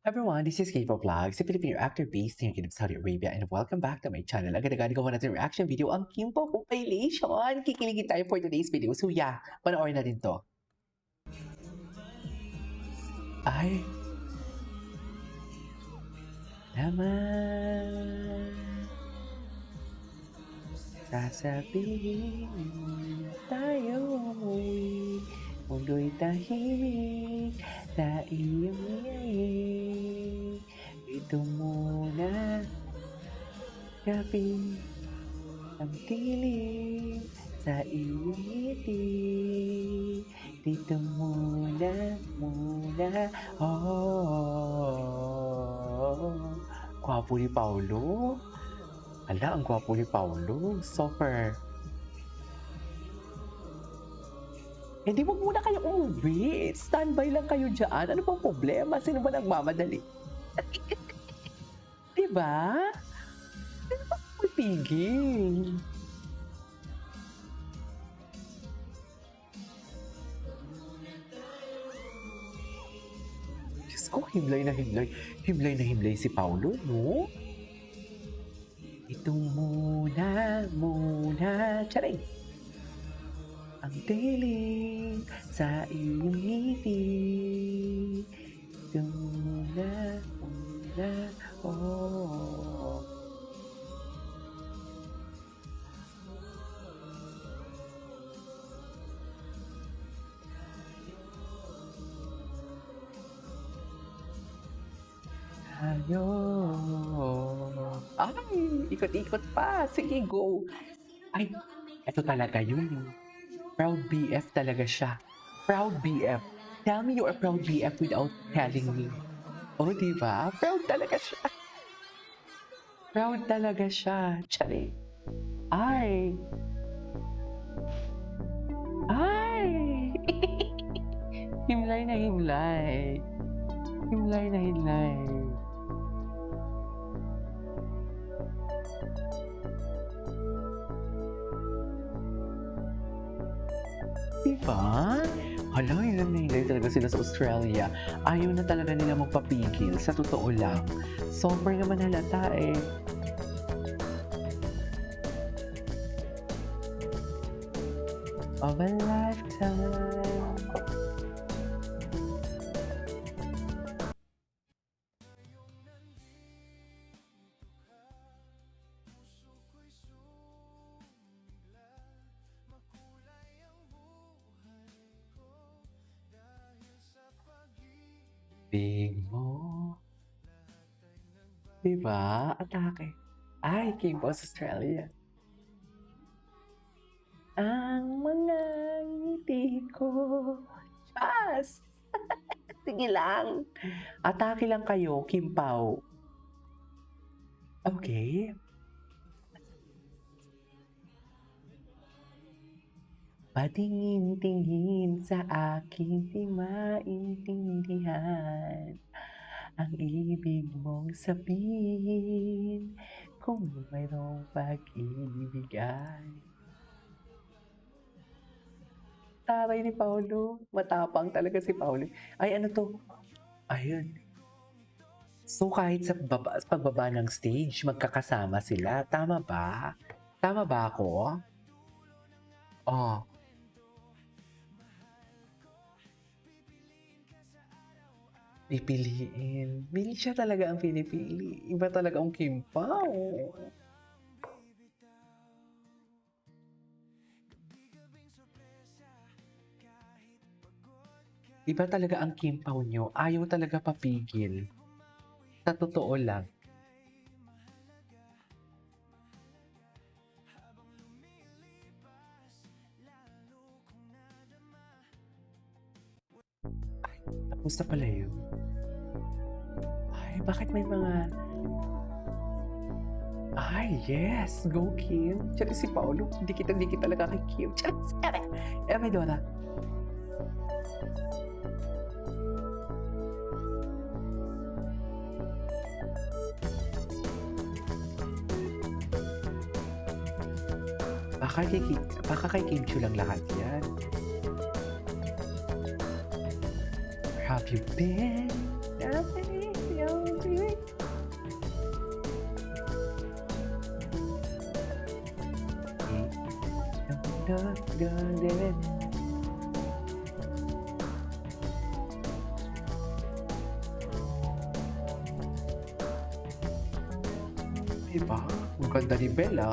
Everyone, this is K-pop Vlogs, a Filipino actor based here in Saudi Arabia, and welcome back to my channel. Agad-agad gawa natin reaction video ang Kimpo compilation. Kikiligin tayo for today's video. So yeah, panoorin natin to. Ay. Naman. Sasabihin na tayo umuwi. Mundo'y tahimik sa iyong ngiti. Ito muna gabi ang dilim sa iyong ngiti. Dito muna, Gwapo ni Paulo. Ala, ang gwapo ni Paulo. Super. Hindi mo muna kayo umuwi. Standby lang kayo dyan. Ano pang problema? Sino ba nagmamadali? Diba? Sino ba magpigil? Diyos ko, himlay na himlay. Himlay na himlay si Paulo, no? Ito muna, Charing! Ang dilim sa iyong ngiti. Ito muna, oh. Tayo. Ay, ikot-ikot pa. Sige, go. Ay, eto talaga yun. Proud BF talaga siya. Proud BF. Tell me you're a proud BF without telling me. Oh, diba? Proud talaga siya. Proud talaga siya. Tsari. Ay. Ay. Himlay na himlay. Himlay na himlay. Diba? Hala, hinay talaga sila sa Australia. Ayaw na talaga nila magpapigil. Sa totoo lang. Sobrang naman halata eh. Of a lifetime. Big mo. Diba? Atake. Ay, K-pop Australia. Ang mga ngiti ko. Yes! Sige lang. Atake lang kayo, Kim Pao. Okay. Patingin-tingin sa akin di maintindihan ang ibig mong sabihin kung mayroong pag-ibig ay. Taray ni Paulo. Matapang talaga si Paulo. Ay, ano to? Ayun. So, kahit sa pagbaba ng stage, magkakasama sila. Tama ba? Tama ba ako? Oh. Pipiliin. Mili siya talaga ang pinipili. Iba talaga ang Kim Pao. Iba talaga ang Kim Pao nyo. Ayaw talaga papigil. Sa totoo lang. Ay, tapos na pala yun. Ay, bakit may mga... Ay, yes! Go, Kim! Tsaka si Paulo, hindi kita talaga kay Kim. Tsaka si Medora. Baka kay Kim Chu lang lahat yan. Have you been? Gagalit. Diba? Ang ganda ni Bella.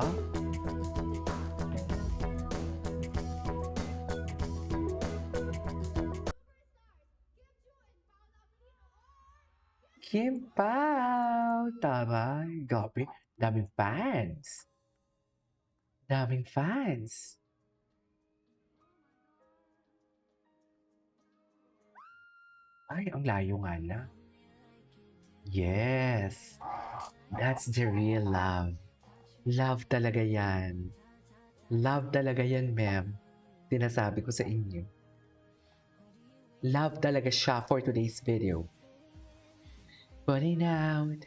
Kim Pao! Tama. Grabe. Daming fans. Daming fans. Ay, ang layo nga na. Yes. That's the real love. Love talaga yan. Love talaga yan, ma'am. Sinasabi ko sa inyo. Love talaga siya for today's video. Putting out.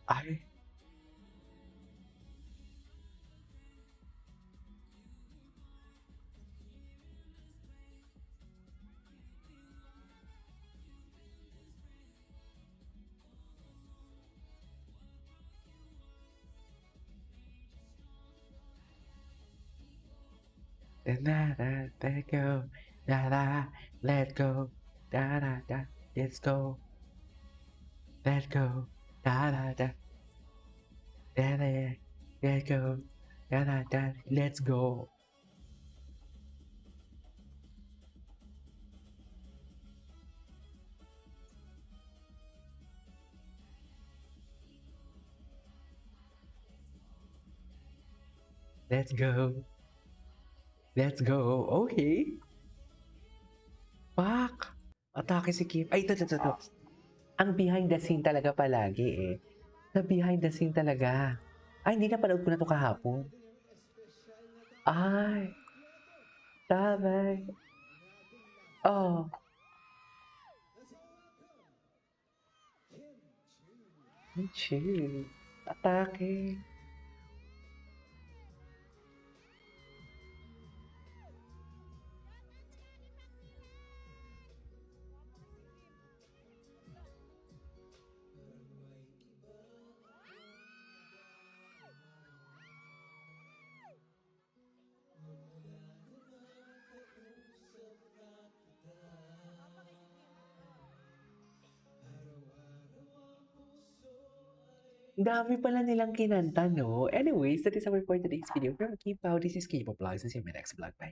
Ay. Da da, let go. Da da, let go. Da da da, let's go. Let go. Da da da. Da da, let go. Da da da, let's go. Let's go. Let's go. Okay. Pak! Atake si Kim. Ay, ito. Ang behind the scene talaga palagi eh. Sa behind the scene talaga. Ay, hindi napanood ko na to kahapon. Ay, tama. Oh. Chill. Atake. Dami pala nilang kinanta, no? Anyways, that is our for today's video. From Keep Out, this is K-Pop Vlogs. See you in my next vlog. Bye.